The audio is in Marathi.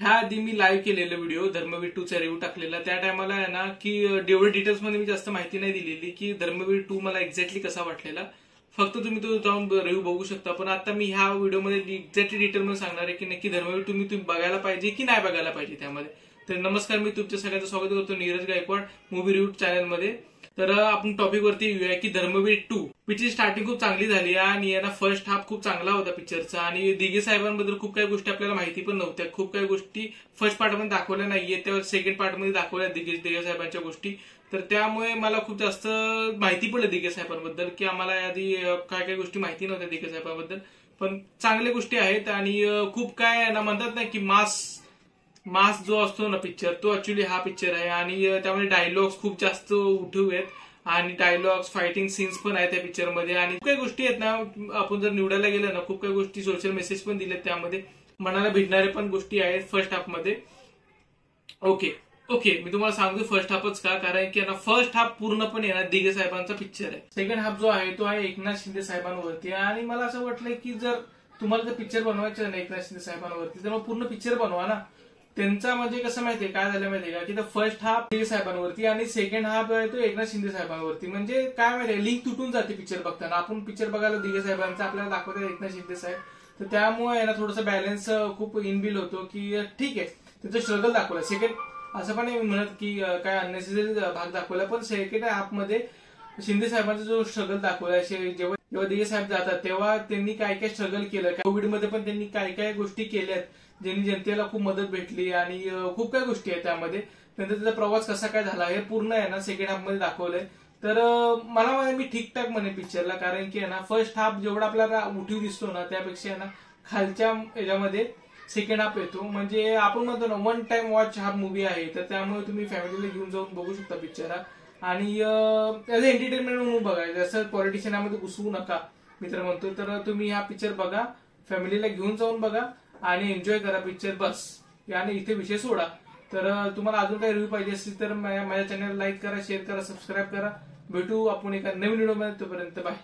ह्या आधी मी लाईव्ह केलेला व्हिडिओ धर्मवीर 2 चा रिव्ह्यू टाकलेला, त्या टायमाला आहे ना की एवढे डिटेल्स मध्ये मी जास्त माहिती नाही दिलेली की धर्मवीर 2 मला एक्झॅक्टली कसा वाटलेला. फक्त तुम्ही तो जाऊन रिव्ह्यू बघू शकता. पण आता मी ह्या व्हिडिओमध्ये एक्झॅक्टली डिटेल मध्ये सांगणार आहे की नक्की धर्मवीर तुम्ही बघायला पाहिजे की नाही बघायला पाहिजे त्यामध्ये. तर नमस्कार, मी तुमच्या सगळ्यांचं स्वागत करतो नीरज गायकवाड मूवी रिव्ह्यू चॅनलमध्ये. तर आपण टॉपिक वरती येऊया की धर्मवीर 2 पिक्चरची स्टार्टिंग खूप चांगली झाली आणि याला फर्स्ट हाफ खूप चांगला होता पिक्चरचा. आणि दिघे साहेबांबद्दल खूप काही गोष्टी आपल्याला माहिती पण नव्हत्या. खूप काही गोष्टी फर्स्ट पार्ट मध्ये दाखवल्या नाहीये, त्यावर सेकंड पार्ट मध्ये दाखवल्या दिघे साहेबांच्या गोष्टी. तर त्यामुळे मला खूप जास्त माहिती पडलं दिघे साहेबांबद्दल की आम्हाला आधी काय काय गोष्टी माहिती नव्हत्या दिघे साहेबांबद्दल. पण चांगल्या गोष्टी आहेत आणि खूप काय ना म्हणतात ना की मास जो असतो ना पिक्चर, तो ऍक्च्युली हा पिक्चर आहे. आणि त्यामध्ये डायलॉग्स खूप जास्त उठू आहेत आणि डायलॉग्स फायटिंग सीन्स पण आहेत त्या पिक्चर मध्ये. आणि खूप काही गोष्टी आहेत ना, आपण जर निवडायला गेलं ना, खूप काही गोष्टी सोशल मेसेज पण दिलेत त्यामध्ये, मनाला भिडणारे पण गोष्टी आहेत फर्स्ट हाफ मध्ये. ओके मी तुम्हाला सांगतो फर्स्ट हाफच का, कारण की ना फर्स्ट हाफ पूर्णपणे ना दिघे साहेबांचा पिक्चर आहे. सेकंड हाफ जो आहे तो आहे एकनाथ शिंदे साहेबांवरती. आणि मला असं वाटलं की जर तुम्हाला जर पिक्चर बनवायचं आहे ना एकनाथ शिंदे साहेबांवरती, तर मग पूर्ण पिक्चर बनवा ना. त्यांचा म्हणजे कसं माहितीये काय झालं माहितीये का, की फर्स्ट हाफ दिघे साहेबांवरती आणि सेकंड हाफ आहे तो एकनाथ शिंदे साहेबांवरती. म्हणजे काय माहितीये लिंक तुटून जाते पिक्चर बघताना. आपण पिक्चर बघायला दिघे साहेबांचा, आपल्याला दाखवतात एकनाथ शिंदे साहेब. तर त्यामुळे ना थोडंसं बॅलन्स खूप इनबिल होतो की ठीक आहे त्यांचं स्ट्रगल दाखवलं. सेकंड असं पण नाही म्हणत की काय अननेसेसरी भाग दाखवला, पण सेकंड हाफ मध्ये शिंदे साहेबांचा जो स्ट्रगल दाखवला, जेव्हा दिघे साहेब जातात तेव्हा त्यांनी काय काय स्ट्रगल केलं, कोविडमध्ये पण त्यांनी काय काय गोष्टी केल्यात ज्यांनी जनतेला खूप मदत भेटली आणि खूप काही गोष्टी आहेत त्यामध्ये. नंतर त्याचा प्रवास कसा काय झाला हे पूर्ण आहे ना सेकंड हाफ मध्ये दाखवलंय. तर मला मी ठीकठाक म्हणे पिक्चरला, कारण की ना फर्स्ट हाफ जेवढा आपल्याला उठीव दिसतो ना त्यापेक्षा ना खालच्या याच्यामध्ये सेकंड हाफ येतो. म्हणजे आपण म्हणतो ना वन टाइम वॉच हा मूवी आहे, तर त्यामुळे तुम्ही फॅमिलीला घेऊन जाऊन बघू शकता पिक्चर. आणि ऍज अ एंटरटेनमेंट म्हणून बघायचं, जसं पॉलिटिशियन यामध्ये घुसवू नका मित्र म्हणतो. तर तुम्ही हा पिक्चर बघा, फॅमिलीला घेऊन जाऊन बघा आणि एन्जॉय करा पिक्चर बस. आणि इथे विषय सोडा. तर तुम्हाला अजून काही रिव्ह्यू पाहिजे असेल तर माझ्या चॅनल लाईक करा, शेअर करा, सबस्क्राईब करा. भेटू आपण एका नवीन व्हिडिओ मध्ये. तोपर्यंत बाय.